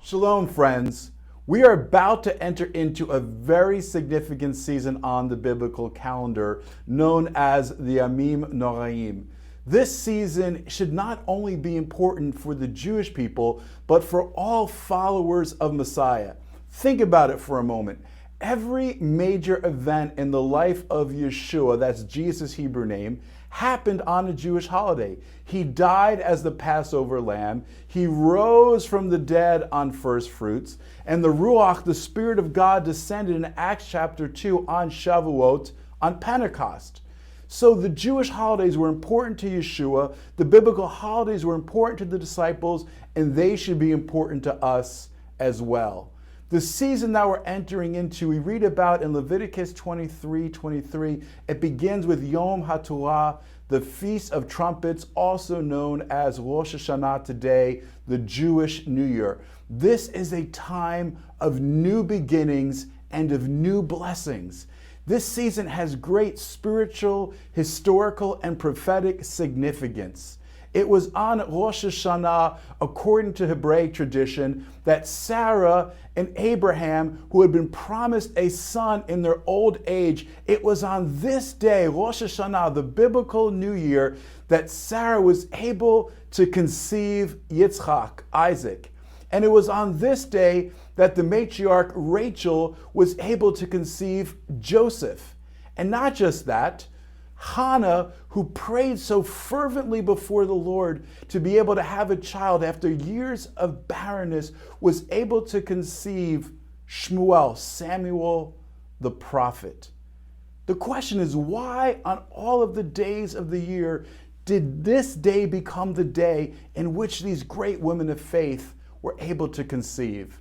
Shalom, friends. We are about to enter into a very significant season on the biblical calendar known as the Yamim Noraim. This season should not only be important for the Jewish people, but for all followers of Messiah. Think about it for a moment. Every major event in the life of Yeshua, that's Jesus' Hebrew name, happened on a Jewish holiday. He died as the Passover lamb. He rose from the dead on first fruits. And the Ruach, the Spirit of God, descended in Acts chapter 2 on Shavuot, on Pentecost. So the Jewish holidays were important to Yeshua. The biblical holidays were important to the disciples, and they should be important to us as well. The season that we're entering into, we read about in Leviticus 23:23. It begins with Yom HaTorah, the Feast of Trumpets, also known as Rosh Hashanah today, the Jewish New Year. This is a time of new beginnings and of new blessings. This season has great spiritual, historical, and prophetic significance. It was on Rosh Hashanah, according to Hebraic tradition, that Sarah and Abraham, who had been promised a son in their old age, it was on this day, Rosh Hashanah, the biblical New Year, that Sarah was able to conceive Yitzchak, Isaac. And it was on this day that the matriarch Rachel was able to conceive Joseph. And not just that, Hannah, who prayed so fervently before the Lord to be able to have a child after years of barrenness, was able to conceive Shmuel, Samuel the prophet. The question is, why on all of the days of the year did this day become the day in which these great women of faith were able to conceive?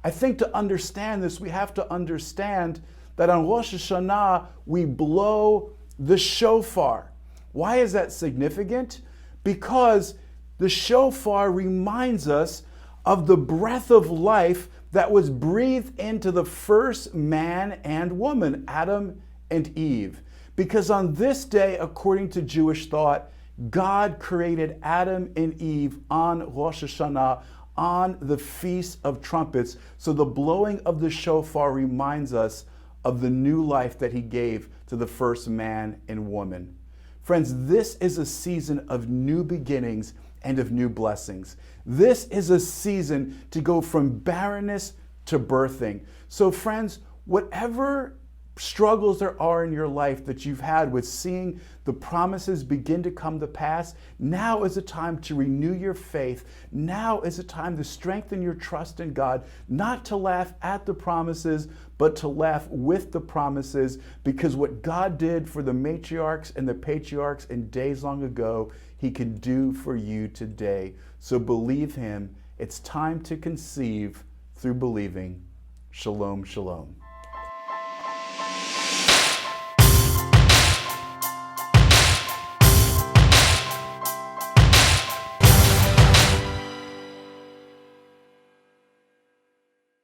I think to understand this, we have to understand that on Rosh Hashanah, we blow the shofar. Why is that significant? Because the shofar reminds us of the breath of life that was breathed into the first man and woman, Adam and Eve. Because on this day, according to Jewish thought, God created Adam and Eve on Rosh Hashanah, on the Feast of Trumpets. So the blowing of the shofar reminds us of the new life that he gave to the first man and woman. Friends, this is a season of new beginnings and of new blessings. This is a season to go from barrenness to birthing. So friends, whatever struggles there are in your life that you've had with seeing the promises begin to come to pass, now is a time to renew your faith. Now is a time to strengthen your trust in God, not to laugh at the promises, but to laugh with the promises, because what God did for the matriarchs and the patriarchs in days long ago, he can do for you today. So believe him. It's time to conceive through believing. Shalom, shalom.